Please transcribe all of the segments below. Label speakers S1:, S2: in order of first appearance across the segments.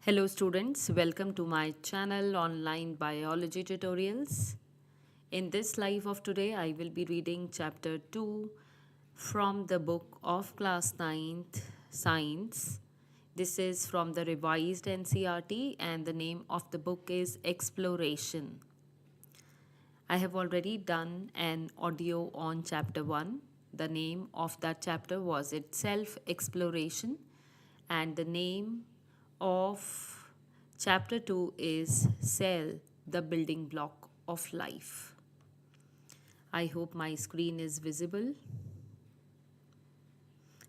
S1: Hello students, welcome to my channel Online Biology Tutorials. In this live of today, I will be reading chapter 2 from the book of class 9th Science. This is from the revised NCERT and the name of the book is Exploration. I have already done an audio on chapter 1. The name of that chapter was itself Exploration, and the name of chapter 2 is Cell, the building block of life. I hope my screen is visible.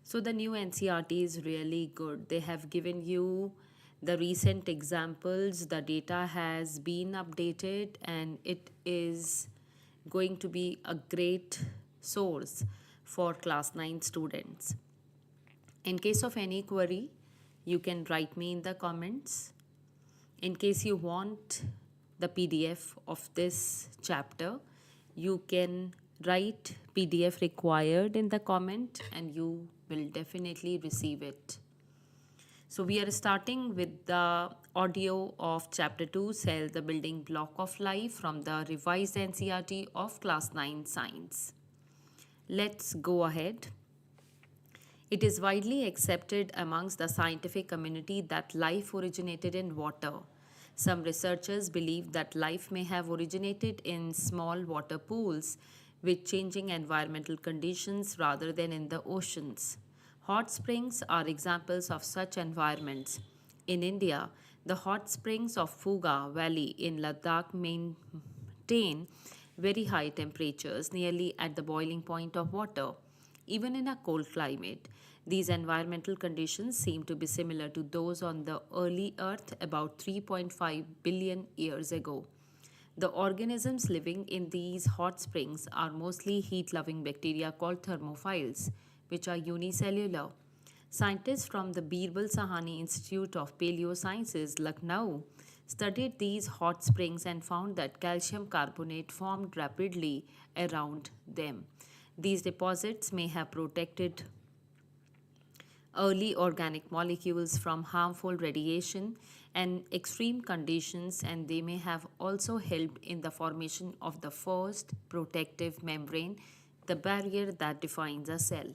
S1: So the new NCERT is really good. They have given you the recent examples, the data has been updated, and it is going to be a great source for class 9 students. In case of any query, you can write me in the comments. In case you want the PDF of this chapter, you can write PDF required in the comment and you will definitely receive it. So we are starting with the audio of chapter 2, Cell, the building block of life, from the revised NCERT of class 9 science. Let's go ahead. It is widely accepted amongst the scientific community that life originated in water. Some researchers believe that life may have originated in small water pools with changing environmental conditions rather than in the oceans. Hot springs are examples of such environments. In India, the hot springs of Fuga Valley in Ladakh maintain very high temperatures, nearly at the boiling point of water. Even in a cold climate, these environmental conditions seem to be similar to those on the early Earth about 3.5 billion years ago. The organisms living in these hot springs are mostly heat-loving bacteria called thermophiles, which are unicellular. Scientists from the Birbal Sahani Institute of Paleosciences, Lucknow, studied these hot springs and found that calcium carbonate formed rapidly around them. These deposits may have protected early organic molecules from harmful radiation and extreme conditions, and they may have also helped in the formation of the first protective membrane, the barrier that defines a cell.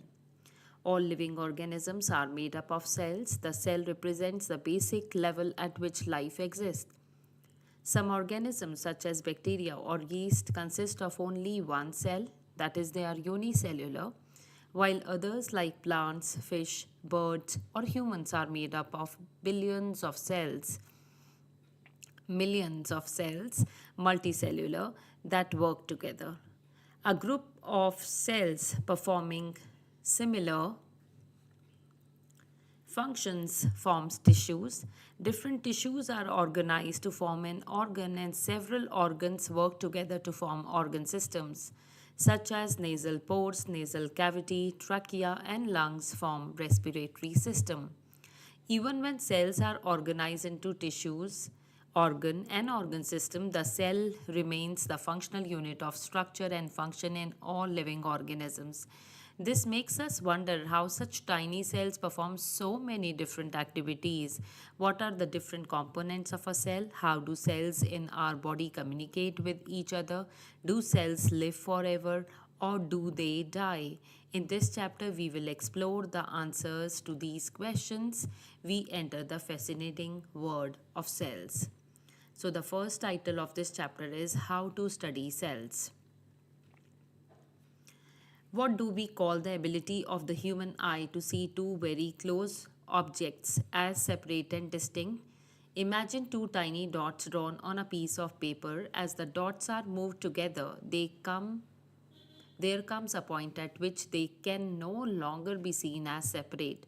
S1: All living organisms are made up of cells. The cell represents the basic level at which life exists. Some organisms, such as bacteria or yeast, consist of only one cell, that is, they are unicellular, while others, like plants, fish, birds, or humans, are made up of billions of cells, millions of cells, multicellular, that work together. A group of cells performing similar functions forms tissues. Different tissues are organized to form an organ, and several organs work together to form organ systems, such as nasal pores, nasal cavity, trachea, and lungs form respiratory system. Even when cells are organized into tissues, organ, and organ system, the cell remains the functional unit of structure and function in all living organisms. This makes us wonder how such tiny cells perform so many different activities. What are the different components of a cell? How do cells in our body communicate with each other? Do cells live forever or do they die? In this chapter, we will explore the answers to these questions. We enter the fascinating world of cells. So, the first title of this chapter is How to Study Cells. What do we call the ability of the human eye to see two very close objects as separate and distinct? Imagine two tiny dots drawn on a piece of paper. As the dots are moved together, there comes a point at which they can no longer be seen as separate.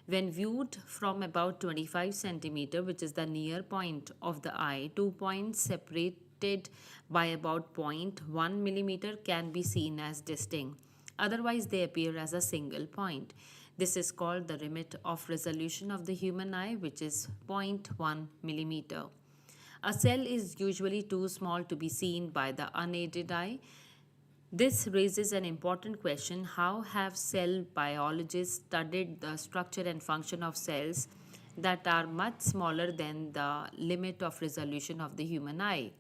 S1: When viewed from about 25 centimeter, which is the near point of the eye, 2 points separated by about 0.1 millimeter can be seen as distinct. Otherwise, they appear as a single point. This is called the limit of resolution of the human eye, which is 0.1 millimeter. A cell is usually too small to be seen by the unaided eye. This raises an important question: how have cell biologists studied the structure and function of cells that are much smaller than the limit of resolution of the human eye.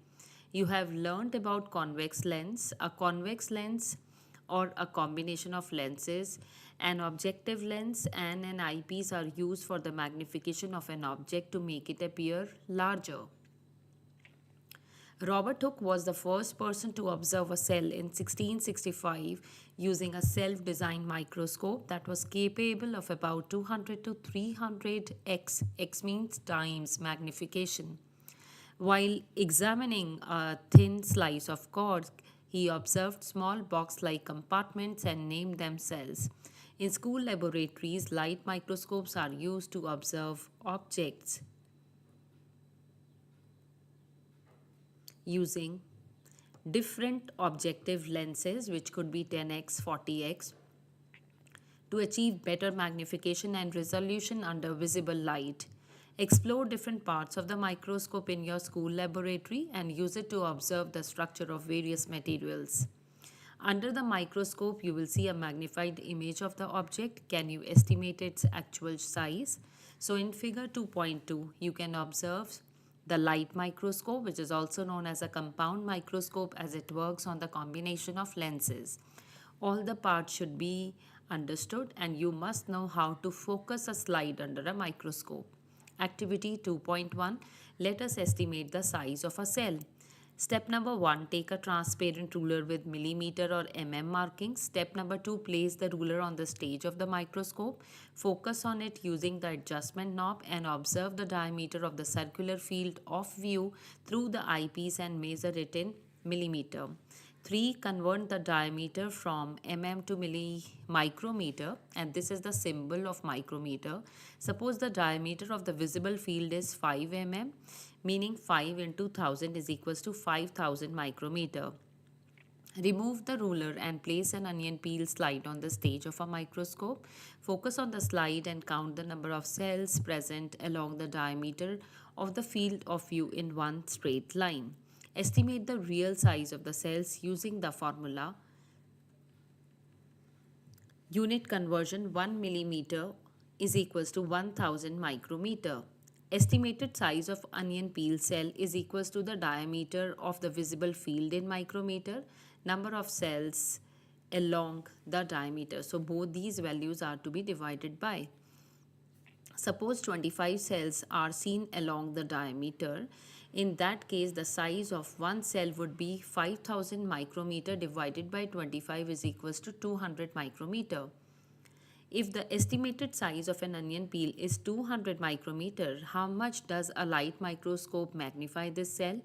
S1: You have learned about convex lens. A convex lens, or a combination of lenses, an objective lens and an eyepiece, are used for the magnification of an object to make it appear larger. Robert Hooke was the first person to observe a cell in 1665 using a self designed microscope that was capable of about 200 to 300x, x means times magnification. While examining a thin slice of cork, he observed small box like compartments and named them cells. In school laboratories, light microscopes are used to observe objects using different objective lenses, which could be 10x, 40x, to achieve better magnification and resolution under visible light. Explore different parts of the microscope in your school laboratory and use it to observe the structure of various materials. Under the microscope, you will see a magnified image of the object. Can you estimate its actual size? So in figure 2.2, you can observe the light microscope, which is also known as a compound microscope, as it works on the combination of lenses. All the parts should be understood, and you must know how to focus a slide under a microscope. Activity 2.1. Let us estimate the size of a cell. Step number 1. Take a transparent ruler with millimeter or markings. Step number 2. Place the ruler on the stage of the microscope. Focus on it using the adjustment knob and observe the diameter of the circular field of view through the eyepiece and measure it in millimeter. 3. Convert the diameter from to micrometer, and this is the symbol of micrometer. Suppose the diameter of the visible field is 5 meaning 5 into 1000 is equals to 5000 micrometer. Remove the ruler and place an onion peel slide on the stage of a microscope. Focus on the slide and count the number of cells present along the diameter of the field of view in one straight line. Estimate the real size of the cells using the formula. Unit conversion: 1 millimeter is equals to 1000 micrometer. Estimated size of onion peel cell is equals to the diameter of the visible field in micrometer, number of cells along the diameter. So both these values are to be divided by. Suppose 25 cells are seen along the diameter. In that case, the size of one cell would be 5000 micrometer divided by 25 is equals to 200 micrometer. If the estimated size of an onion peel is 200 micrometer, how much does a light microscope magnify this cell?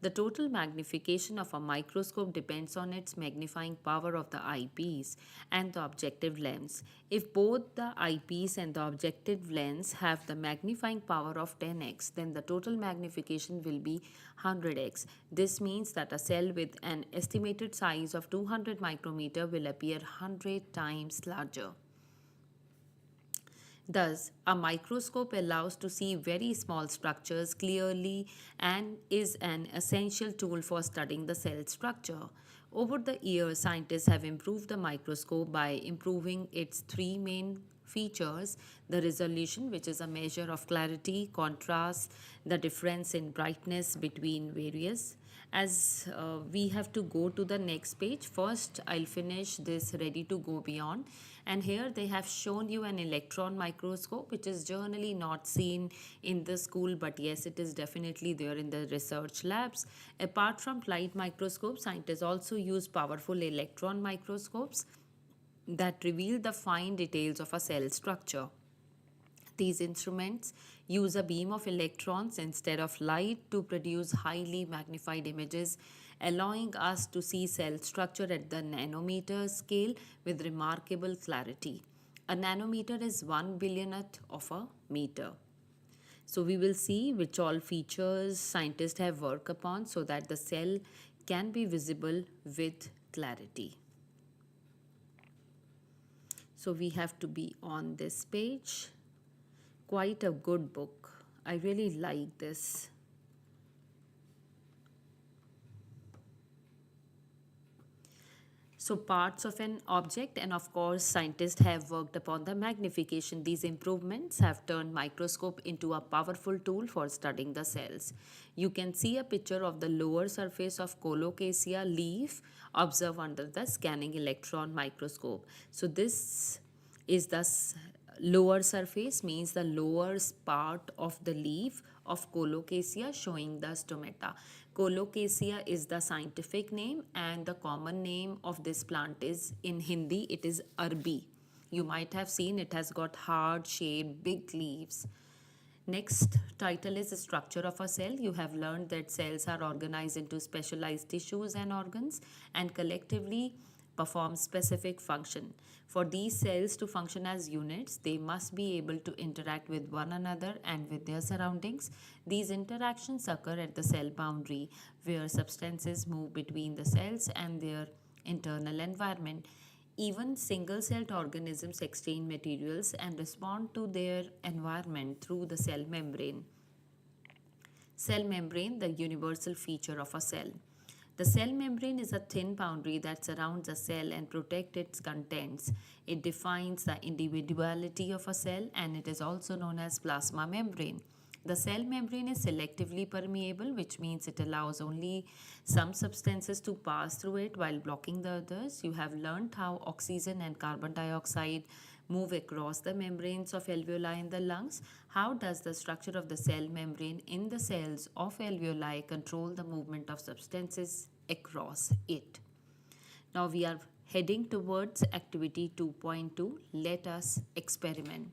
S1: The total magnification of a microscope depends on its magnifying power of the eyepiece and the objective lens. If both the eyepiece and the objective lens have the magnifying power of 10x, then the total magnification will be 100x. This means that a cell with an estimated size of 200 micrometer will appear 100 times larger. Thus, a microscope allows to see very small structures clearly and is an essential tool for studying the cell structure. Over the years, scientists have improved the microscope by improving its three main features: the resolution, which is a measure of clarity, contrast, the difference in brightness between various. As we have to go to the next page, first I'll finish this ready to go beyond. And here they have shown you an electron microscope, which is generally not seen in the school, but yes, it is definitely there in the research labs. Apart from light microscopes, scientists also use powerful electron microscopes that reveal the fine details of a cell structure. These instruments use a beam of electrons instead of light to produce highly magnified images, allowing us to see cell structure at the nanometer scale with remarkable clarity. A nanometer is 1 billionth of a meter. So we will see which all features scientists have worked upon so that the cell can be visible with clarity. So we have to be on this page. Quite a good book. I really like this. So, parts of an object, and of course, scientists have worked upon the magnification. These improvements have turned microscope into a powerful tool for studying the cells. You can see a picture of the lower surface of colocasia leaf observed under the scanning electron microscope. So, this is the lower surface, means the lower part of the leaf of colocasia showing the stomata. Colocasia is the scientific name, and the common name of this plant is, in Hindi, it is arbi. You might have seen it has got hard shaped big leaves. Next title is the structure of a cell. You have learned that cells are organized into specialized tissues and organs and collectively perform specific function. For these cells to function as units, they must be able to interact with one another and with their surroundings. These interactions occur at the cell boundary, where substances move between the cells and their internal environment. Even single-celled organisms exchange materials and respond to their environment through the cell membrane. Cell membrane, the universal feature of a cell. The cell membrane is a thin boundary that surrounds a cell and protects its contents. It defines the individuality of a cell, and it is also known as plasma membrane. The cell membrane is selectively permeable, which means it allows only some substances to pass through it while blocking the others. You have learned how oxygen and carbon dioxide move across the membranes of alveoli in the lungs. How does the structure of the cell membrane in the cells of alveoli control the movement of substances across it? Now we are heading towards activity 2.2. Let us experiment.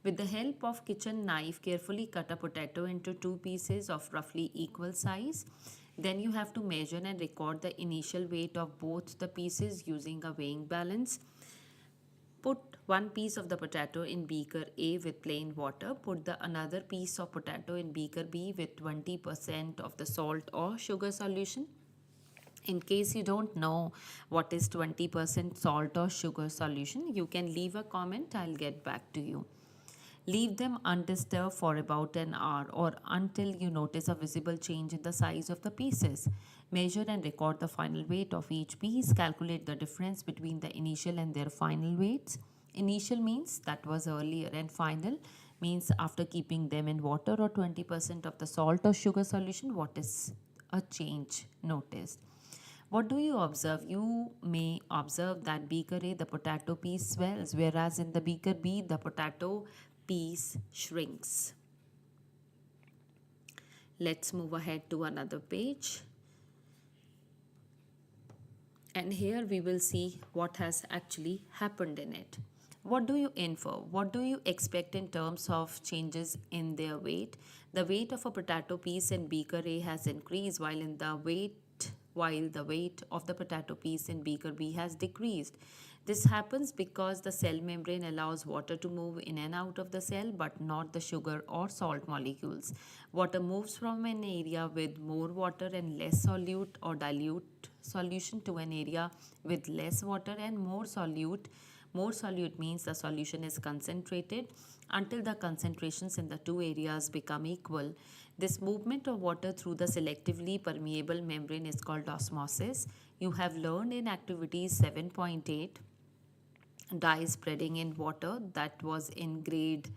S1: With the help of kitchen knife, carefully cut a potato into two pieces of roughly equal size. Then you have to measure and record the initial weight of both the pieces using a weighing balance. Put one piece of the potato in beaker A with plain water. Put the another piece of potato in beaker B with 20% of the salt or sugar solution. In case you don't know what is 20% salt or sugar solution, you can leave a comment. I'll get back to you. Leave them undisturbed for about an hour or until you notice a visible change in the size of the pieces. Measure and record the final weight of each piece. Calculate the difference between the initial and their final weights. Initial means that was earlier, and final means after keeping them in water or 20% of the salt or sugar solution, what is a change noticed. What do you observe? You may observe that beaker A, the potato piece swells, whereas in the beaker B, the potato piece shrinks. Let's move ahead to another page. And here we will see what has actually happened in it. What do you infer? What do you expect in terms of changes in their weight? The weight of a potato piece in beaker A has increased while the weight of the potato piece in beaker B has decreased. This happens because the cell membrane allows water to move in and out of the cell, but not the sugar or salt molecules. Water moves from an area with more water and less solute or dilute solution to an area with less water and more solute. More solute means the solution is concentrated until the concentrations in the two areas become equal. This movement of water through the selectively permeable membrane is called osmosis. You have learned in activity 7.8 dye spreading in water, that was in grade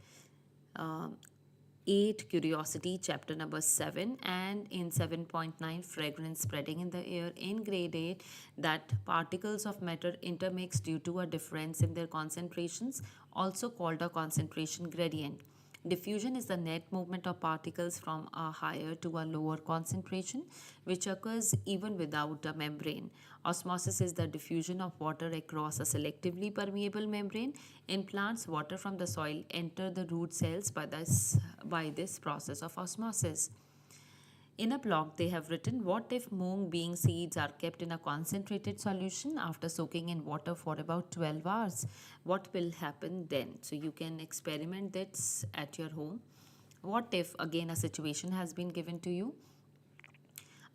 S1: 8 curiosity chapter number 7, and in 7.9 fragrance spreading in the air in grade 8, that particles of matter intermix due to a difference in their concentrations, also called a concentration gradient. Diffusion is the net movement of particles from a higher to a lower concentration, which occurs even without a membrane. Osmosis is the diffusion of water across a selectively permeable membrane. In plants, water from the soil enter the root cells by this process of osmosis. In a blog, they have written, what if mung bean seeds are kept in a concentrated solution after soaking in water for about 12 hours? What will happen then? So you can experiment this at your home. What if, again, a situation has been given to you?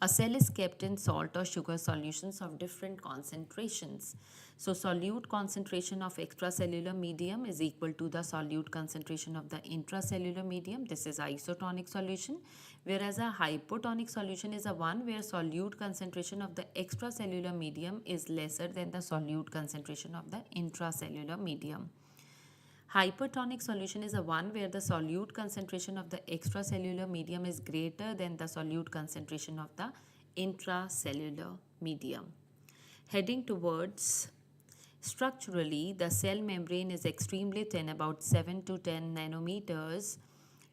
S1: A cell is kept in salt or sugar solutions of different concentrations. So solute concentration of extracellular medium is equal to the solute concentration of the intracellular medium. This is isotonic solution, whereas a hypotonic solution is a one where solute concentration of the extracellular medium is lesser than the solute concentration of the intracellular medium. Hypertonic solution is a one where the solute concentration of the extracellular medium is greater than the solute concentration of the intracellular medium. Heading towards structurally, the cell membrane is extremely thin, about 7 to 10 nanometers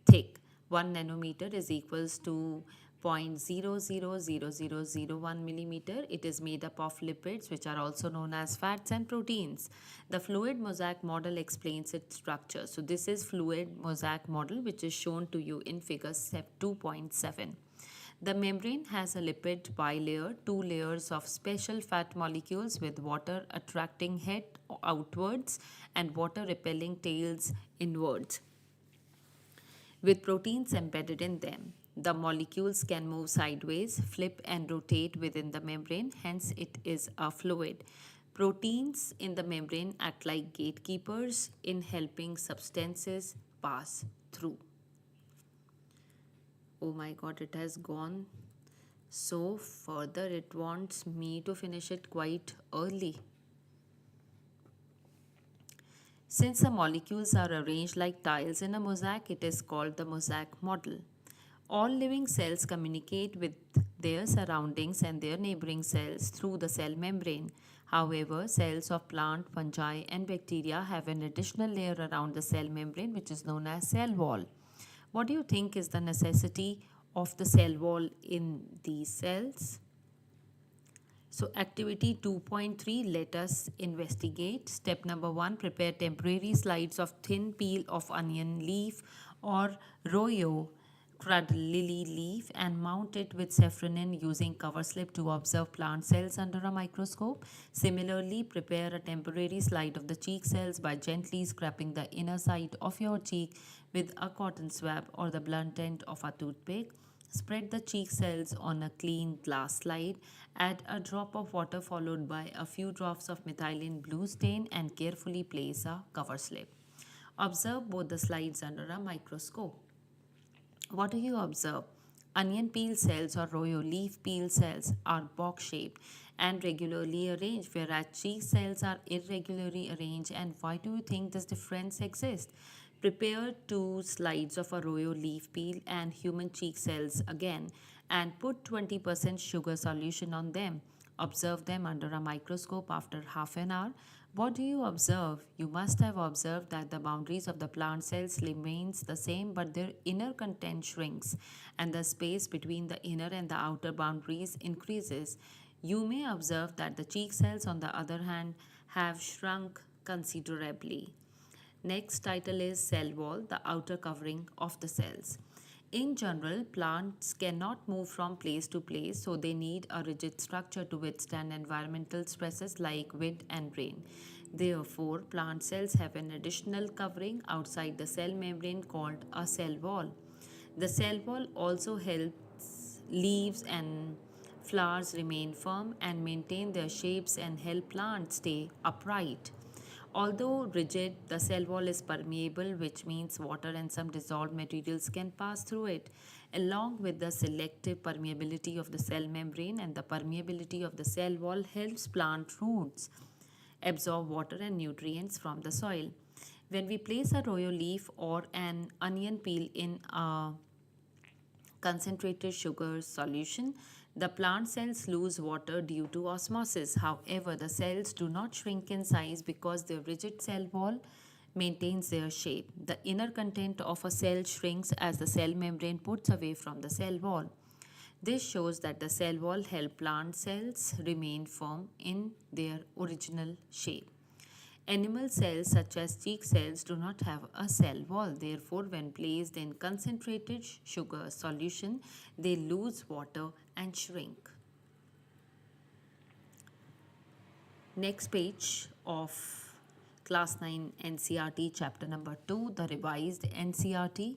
S1: thick. 1 nanometer is equals to 0.000001 millimeter. It is made up of lipids, which are also known as fats and proteins. The fluid mosaic model explains its structure. So this is fluid mosaic model, which is shown to you in figure 2.7. The membrane has a lipid bilayer, two layers of special fat molecules with water attracting head outwards and water repelling tails inwards, with proteins embedded in them. The molecules can move sideways, flip and rotate within the membrane, hence it is a fluid. Proteins in the membrane act like gatekeepers in helping substances pass through. Oh my god, it has gone so further. It wants me to finish it quite early. Since the molecules are arranged like tiles in a mosaic, it is called the mosaic model. All living cells communicate with their surroundings and their neighboring cells through the cell membrane. However, cells of plant, fungi, and bacteria have an additional layer around the cell membrane, which is known as cell wall. What do you think is the necessity of the cell wall in these cells? So activity 2.3, let us investigate. Step number 1, prepare temporary slides of thin peel of onion leaf or royo crud lily leaf and mount it with saffronin using cover slip to observe plant cells under a microscope. Similarly, prepare a temporary slide of the cheek cells by gently scraping the inner side of your cheek with a cotton swab or the blunt end of a toothpick. Spread the cheek cells on a clean glass slide. Add a drop of water followed by a few drops of methylene blue stain and carefully place a cover slip. Observe both the slides under a microscope. What do you observe? Onion peel cells or royo leaf peel cells are box shaped and regularly arranged, whereas cheek cells are irregularly arranged. And why do you think this difference exists? Prepare 2 slides of a royo leaf peel and human cheek cells again and put 20% sugar solution on them. Observe them under a microscope after half an hour. What do you observe? You must have observed that the boundaries of the plant cells remains the same, but their inner content shrinks and the space between the inner and the outer boundaries increases. You may observe that the cheek cells, on the other hand, have shrunk considerably. Next title is cell wall, the outer covering of the cells. In general, plants cannot move from place to place, so they need a rigid structure to withstand environmental stresses like wind and rain. Therefore, plant cells have an additional covering outside the cell membrane called a cell wall. The cell wall also helps leaves and flowers remain firm and maintain their shapes and help plants stay upright. Although rigid, the cell wall is permeable, which means water and some dissolved materials can pass through it. Along with the selective permeability of the cell membrane and the permeability of the cell wall helps plant roots absorb water and nutrients from the soil. When we place a royo leaf or an onion peel in a concentrated sugar solution, the plant cells lose water due to osmosis. However, the cells do not shrink in size because their rigid cell wall maintains their shape. The inner content of a cell shrinks as the cell membrane puts away from the cell wall. This shows that the cell wall helps plant cells remain firm in their original shape. Animal cells such as cheek cells do not have a cell wall. Therefore, when placed in concentrated sugar solution, they lose water and shrink. Next page of Class 9 NCERT chapter number 2, the revised NCERT.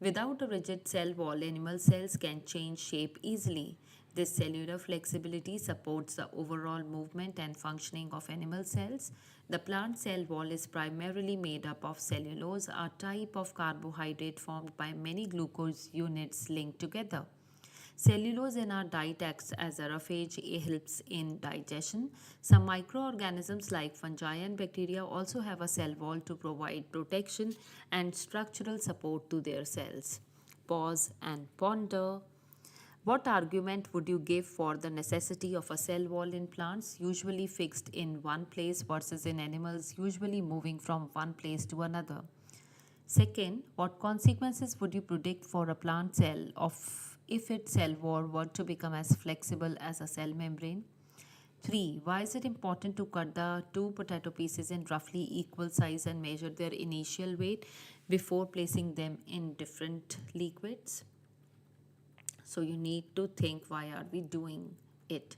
S1: Without a rigid cell wall, animal cells can change shape easily. This cellular flexibility supports the overall movement and functioning of animal cells. The plant cell wall is primarily made up of cellulose, a type of carbohydrate formed by many glucose units linked together. Cellulose in our diet acts as a roughage, it helps in digestion. Some microorganisms like fungi and bacteria also have a cell wall to provide protection and structural support to their cells. Pause and ponder. What argument would you give for the necessity of a cell wall in plants, usually fixed in one place, versus in animals, usually moving from one place to another? Second, what consequences would you predict for a plant cell of if its cell wall were to become as flexible as a cell membrane? 3. Why is it important to cut the two potato pieces in roughly equal size and measure their initial weight before placing them in different liquids? So you need to think, why are we doing it?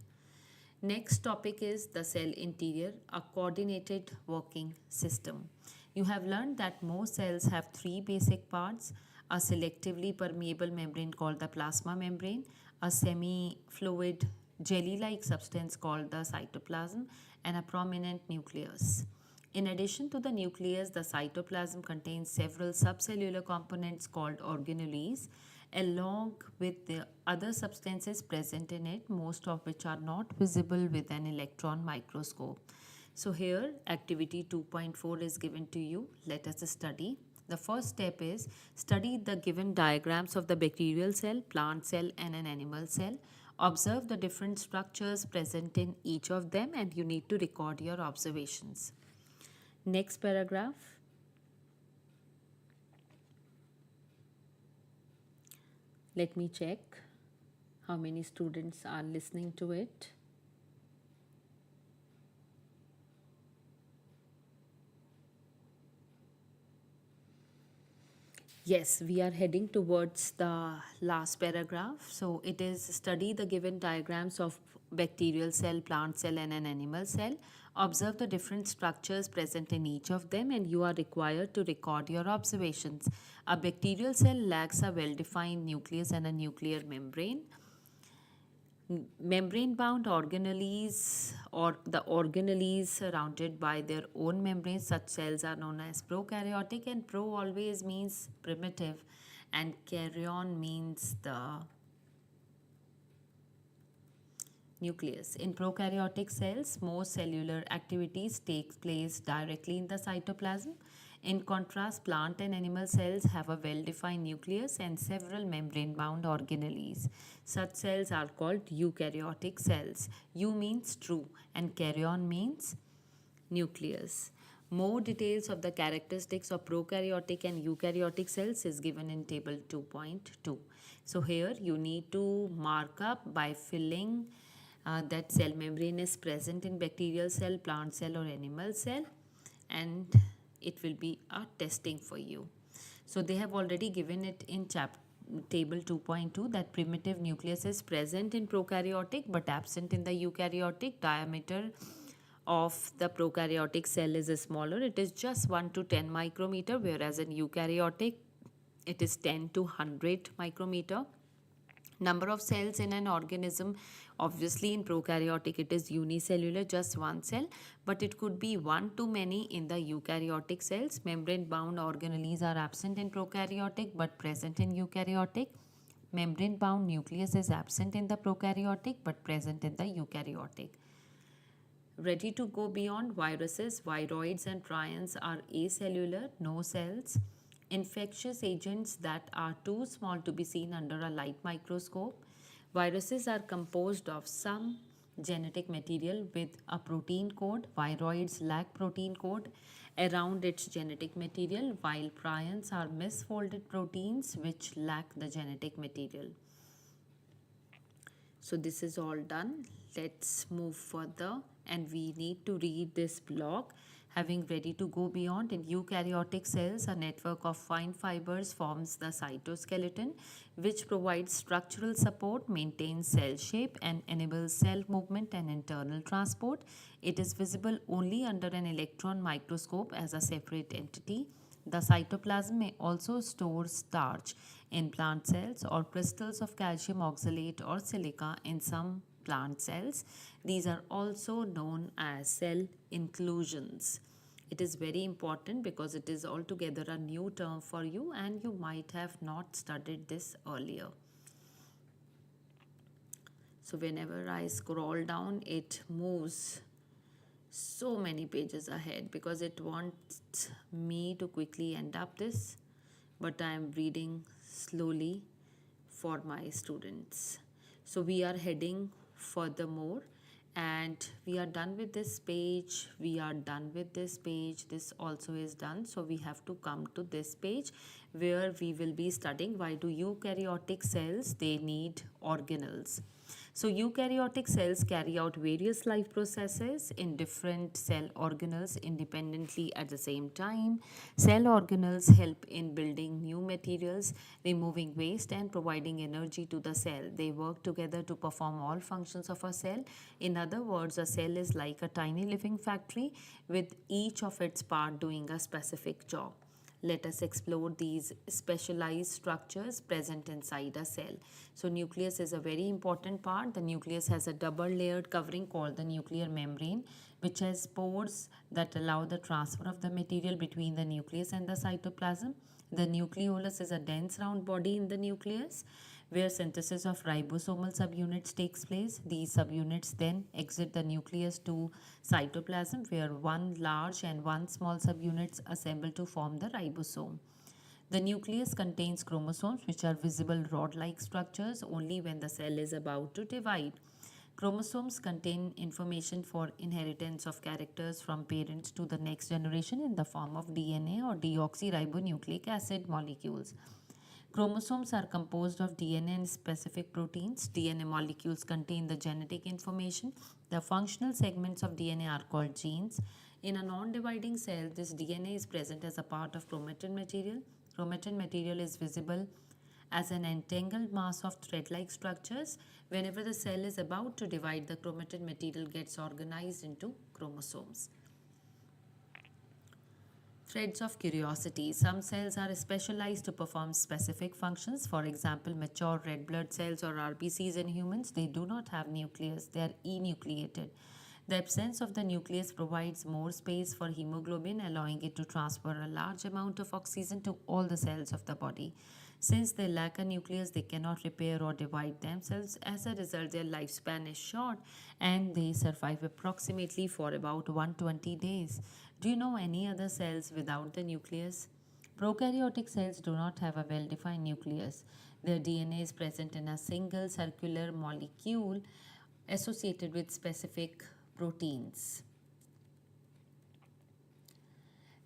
S1: Next topic is the cell interior, a coordinated working system. You have learned that most cells have three basic parts: a selectively permeable membrane called the plasma membrane, a semi-fluid jelly-like substance called the cytoplasm, and a prominent nucleus. In addition to the nucleus, the cytoplasm contains several subcellular components called organelles, along with the other substances present in it, most of which are not visible with an electron microscope. So here activity 2.4 is given to you. Let us study. The first step is study the given diagrams of the bacterial cell, plant cell and an animal cell. Observe the different structures present in each of them and you need to record your observations. Next paragraph. Let me check how many students are listening to it. Yes, we are heading towards the last paragraph. So it is study the given diagrams of bacterial cell, plant cell and an animal cell. Observe the different structures present in each of them and you are required to record your observations. A bacterial cell lacks a well-defined nucleus and a nuclear membrane. Membrane-bound organelles or the organelles surrounded by their own membranes, such cells are known as prokaryotic, and pro always means primitive and karyon means the nucleus. In prokaryotic cells, most cellular activities take place directly in the cytoplasm. In contrast, plant and animal cells have a well-defined nucleus and several membrane-bound organelles. Such cells are called eukaryotic cells. Eu means true and karyon means nucleus. More details of the characteristics of prokaryotic and eukaryotic cells is given in table 2.2. So here you need to mark up by filling that cell membrane is present in bacterial cell, plant cell or animal cell, and it will be a testing for you. So they have already given it in table 2.2 that primitive nucleus is present in prokaryotic but absent in the eukaryotic. Diameter of the prokaryotic cell is smaller. It is just 1 to 10 micrometer, whereas in eukaryotic it is 10 to 100 micrometer. Number of cells in an organism, obviously in prokaryotic it is unicellular, just one cell, but it could be one to many in the eukaryotic cells. Membrane bound organelles are absent in prokaryotic but present in eukaryotic. Membrane bound nucleus is absent in the prokaryotic but present in the eukaryotic. Ready to go beyond, viruses, viroids and prions are acellular, no cells. Infectious agents that are too small to be seen under a light microscope. Viruses are composed of some genetic material with a protein code. Viroids lack protein code around its genetic material, while prions are misfolded proteins which lack the genetic material. So this is all done. Let's move further and we need to read this block. Having ready to go beyond, in eukaryotic cells, a network of fine fibers forms the cytoskeleton, which provides structural support, maintains cell shape, and enables cell movement and internal transport. It is visible only under an electron microscope as a separate entity. The cytoplasm may also store starch in plant cells or crystals of calcium oxalate or silica in some plant cells. These are also known as cell inclusions. It is very important because it is altogether a new term for you and you might have not studied this earlier. So whenever I scroll down, it moves so many pages ahead because it wants me to quickly end up this, but I am reading slowly for my students. So we are heading furthermore, and we are done with this page. We are done with this page. This also is done. So we have to come to this page where we will be studying why do eukaryotic cells they need organelles. So eukaryotic cells carry out various life processes in different cell organelles independently at the same time. Cell organelles help in building new materials, removing waste and providing energy to the cell. They work together to perform all functions of a cell. In other words, a cell is like a tiny living factory with each of its parts doing a specific job. Let us explore these specialized structures present inside a cell. So nucleus is a very important part. The nucleus has a double layered covering called the nuclear membrane, which has pores that allow the transfer of the material between the nucleus and the cytoplasm. The nucleolus is a dense round body in the nucleus where synthesis of ribosomal subunits takes place. These subunits then exit the nucleus to cytoplasm where one large and one small subunits assemble to form the ribosome. The nucleus contains chromosomes which are visible rod-like structures only when the cell is about to divide. Chromosomes contain information for inheritance of characters from parents to the next generation in the form of DNA or deoxyribonucleic acid molecules. Chromosomes are composed of DNA and specific proteins. DNA molecules contain the genetic information. The functional segments of DNA are called genes. In a non-dividing cell, this DNA is present as a part of chromatin material. Chromatin material is visible as an entangled mass of thread-like structures. Whenever the cell is about to divide, the chromatin material gets organized into chromosomes. Threads of curiosity. Some cells are specialized to perform specific functions. For example, mature red blood cells or RBCs in humans, they do not have nucleus. They are enucleated. The absence of the nucleus provides more space for hemoglobin, allowing it to transfer a large amount of oxygen to all the cells of the body. Since they lack a nucleus, they cannot repair or divide themselves. As a result, their lifespan is short and they survive approximately for about 120 days. Do you know any other cells without the nucleus? Prokaryotic cells do not have a well-defined nucleus. Their DNA is present in a single circular molecule associated with specific proteins.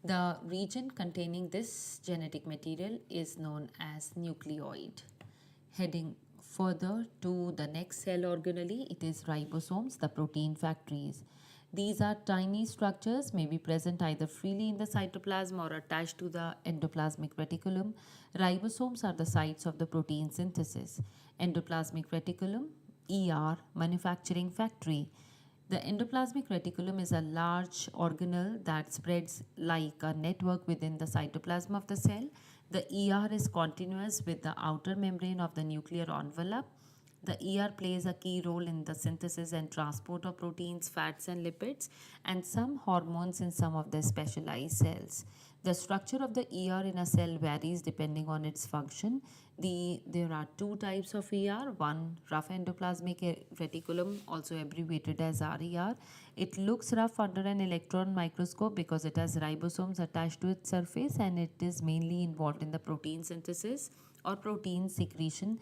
S1: The region containing this genetic material is known as nucleoid. Heading further to the next cell organelle, it is ribosomes, the protein factories. These are tiny structures, may be present either freely in the cytoplasm or attached to the endoplasmic reticulum. Ribosomes are the sites of the protein synthesis. Endoplasmic reticulum, ER, manufacturing factory. The endoplasmic reticulum is a large organelle that spreads like a network within the cytoplasm of the cell. The ER is continuous with the outer membrane of the nuclear envelope. The ER plays a key role in the synthesis and transport of proteins, fats, and lipids, and some hormones in some of the specialized cells. The structure of the ER in a cell varies depending on its function. There are two types of ER. One, rough endoplasmic reticulum, also abbreviated as RER. It looks rough under an electron microscope because it has ribosomes attached to its surface and it is mainly involved in the protein synthesis or protein secretion.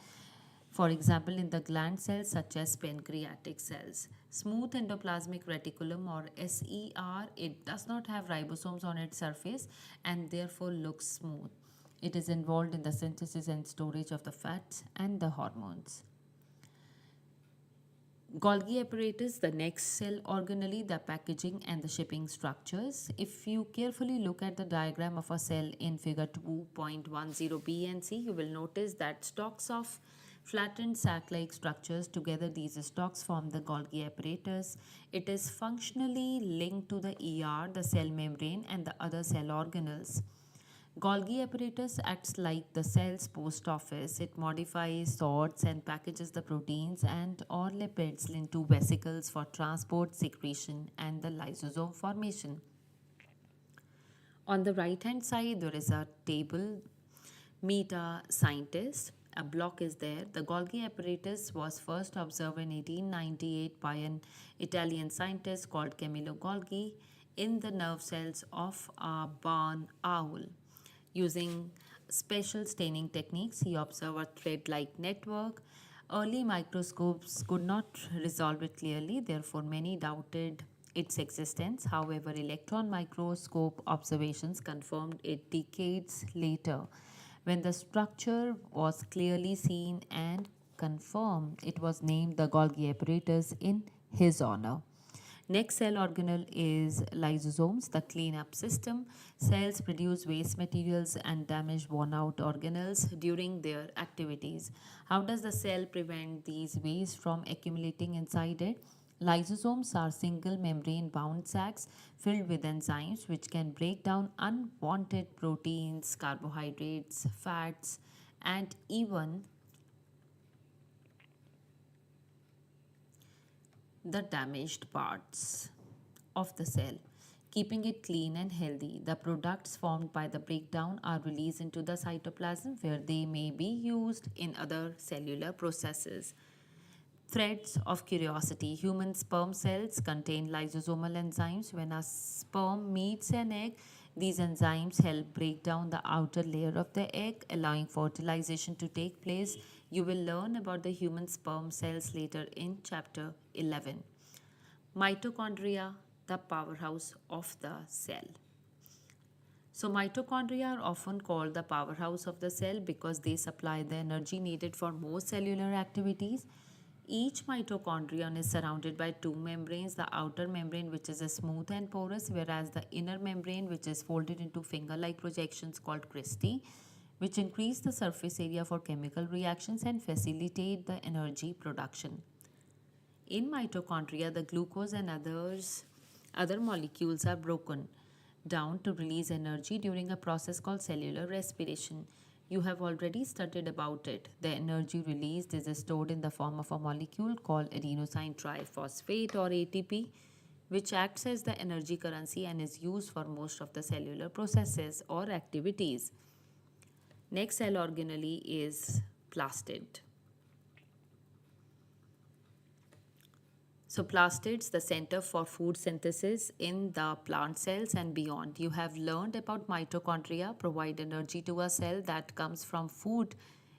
S1: For example, in the gland cells such as pancreatic cells. Smooth endoplasmic reticulum or SER, it does not have ribosomes on its surface and therefore looks smooth. It is involved in the synthesis and storage of the fats and the hormones. Golgi apparatus, the next cell organelle, the packaging and the shipping structures. If you carefully look at the diagram of a cell in figure 2.10b and c, you will notice that stalks of flattened sac-like structures together, these stalks form the Golgi apparatus. It is functionally linked to the ER, the cell membrane and the other cell organelles. Golgi apparatus acts like the cell's post office. It modifies, sorts, and packages the proteins and or lipids into vesicles for transport, secretion, and the lysosome formation. On the right hand side, there is a table. Meet a scientist. A block is there. The Golgi apparatus was first observed in 1898 by an Italian scientist called Camillo Golgi in the nerve cells of a barn owl. Using special staining techniques, he observed a thread like network. Early microscopes could not resolve it clearly, therefore, many doubted its existence. However, electron microscope observations confirmed it decades later. When the structure was clearly seen and confirmed, it was named the Golgi apparatus in his honor. Next cell organelle is lysosomes, the cleanup system. Cells produce waste materials and damage worn out organelles during their activities. How does the cell prevent these waste from accumulating inside it? Lysosomes are single membrane bound sacs filled with enzymes which can break down unwanted proteins, carbohydrates, fats, and even the damaged parts of the cell, keeping it clean and healthy. The products formed by the breakdown are released into the cytoplasm where they may be used in other cellular processes. Threads of curiosity. Human sperm cells contain lysosomal enzymes. When a sperm meets an egg, these enzymes help break down the outer layer of the egg, allowing fertilization to take place. You will learn about the human sperm cells later in chapter 11. Mitochondria, the powerhouse of the cell. So, mitochondria are often called the powerhouse of the cell because they supply the energy needed for most cellular activities. Each mitochondrion is surrounded by two membranes, the outer membrane, which is a smooth and porous, whereas the inner membrane, which is folded into finger like projections called cristae, which increase the surface area for chemical reactions and facilitate the energy production. In mitochondria, the glucose and other molecules are broken down to release energy during a process called cellular respiration. You have already studied about it. The energy released is stored in the form of a molecule called adenosine triphosphate or ATP, which acts as the energy currency and is used for most of the cellular processes or activities. Next cell organelle is plastid. So, plastids, the center for food synthesis in the plant cells and beyond. You have learned about mitochondria provide energy to a cell that comes from food.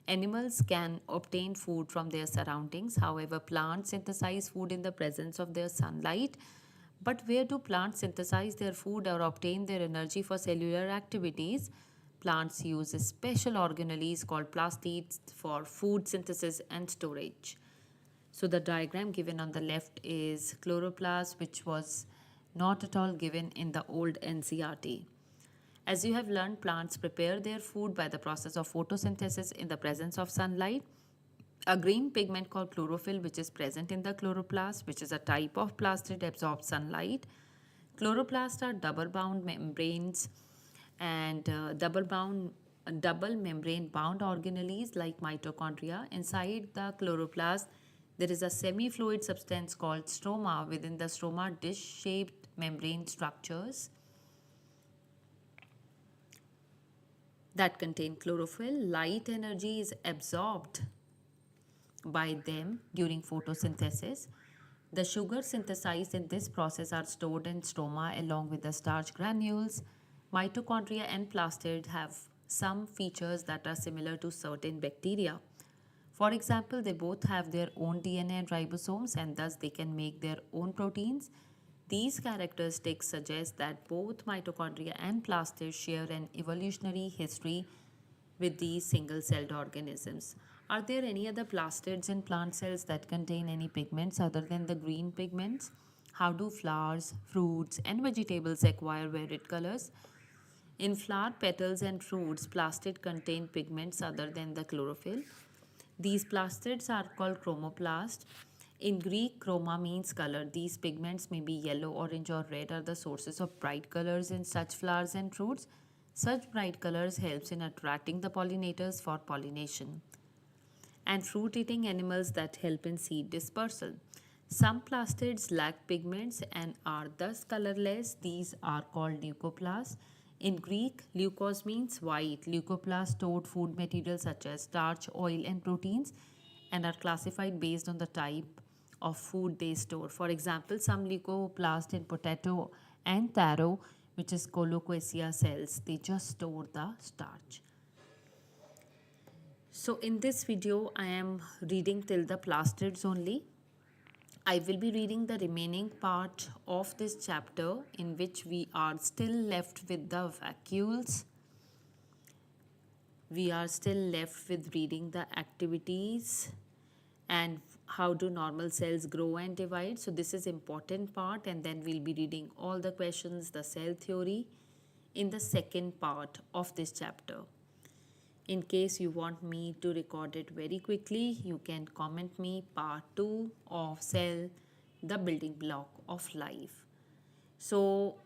S1: Animals can obtain food from their surroundings. However, plants synthesize food in the presence of their sunlight. But where do plants synthesize their food or obtain their energy for cellular activities? Plants use special organelles called plastids for food synthesis and storage. So the diagram given on the left is chloroplast, which was not at all given in the old NCERT. As you have learned, plants prepare their food by the process of photosynthesis in the presence of sunlight. A green pigment called chlorophyll, which is present in the chloroplast, which is a type of plastid, absorbs sunlight. Chloroplasts are double bound membranes and double membrane bound organelles like mitochondria. Inside the chloroplast, there is a semi-fluid substance called stroma. Within the stroma, dish-shaped membrane structures that contain chlorophyll. Light energy is absorbed by them during photosynthesis. The sugars synthesized in this process are stored in stroma along with the starch granules. Mitochondria and plastid have some features that are similar to certain bacteria. For example, they both have their own DNA and ribosomes and thus they can make their own proteins. These characteristics suggest that both mitochondria and plastids share an evolutionary history with these single-celled organisms. Are there any other plastids in plant cells that contain any pigments other than the green pigments? How do flowers, fruits, and vegetables acquire varied colors? In flower petals and fruits, plastid contain pigments other than the chlorophyll. These plastids are called chromoplast. In Greek, chroma means color. These pigments may be yellow, orange, or red are the sources of bright colors in such flowers and fruits. Such bright colors helps in attracting the pollinators for pollination. And fruit-eating animals that help in seed dispersal. Some plastids lack pigments and are thus colorless. These are called leucoplasts. In Greek, leukos means white. Leucoplasts stored food materials such as starch, oil, and proteins and are classified based on the type of food they store. For example, some leucoplasts in potato and taro, which is colocasia cells, they just store the starch. So in this video, I am reading till the plastids only. I will be reading the remaining part of this chapter in which we are still left with the vacuoles. We are still left with reading the activities and how do normal cells grow and divide. So this is important part, and then we'll be reading all the questions, the cell theory in the second part of this chapter. In case you want me to record it very quickly, you can comment me part 2 of cell, the building block of life. So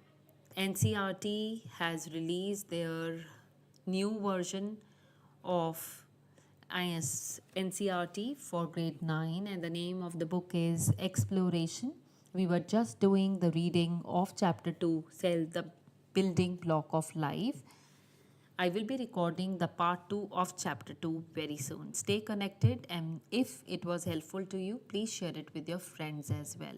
S1: NCERT has released their new version of NCERT for grade 9, and the name of the book is Exploration. We were just doing the reading of chapter 2, Cell, the building block of life. I will be recording the part 2 of chapter 2 very soon. Stay connected, and if it was helpful to you, please share it with your friends as well.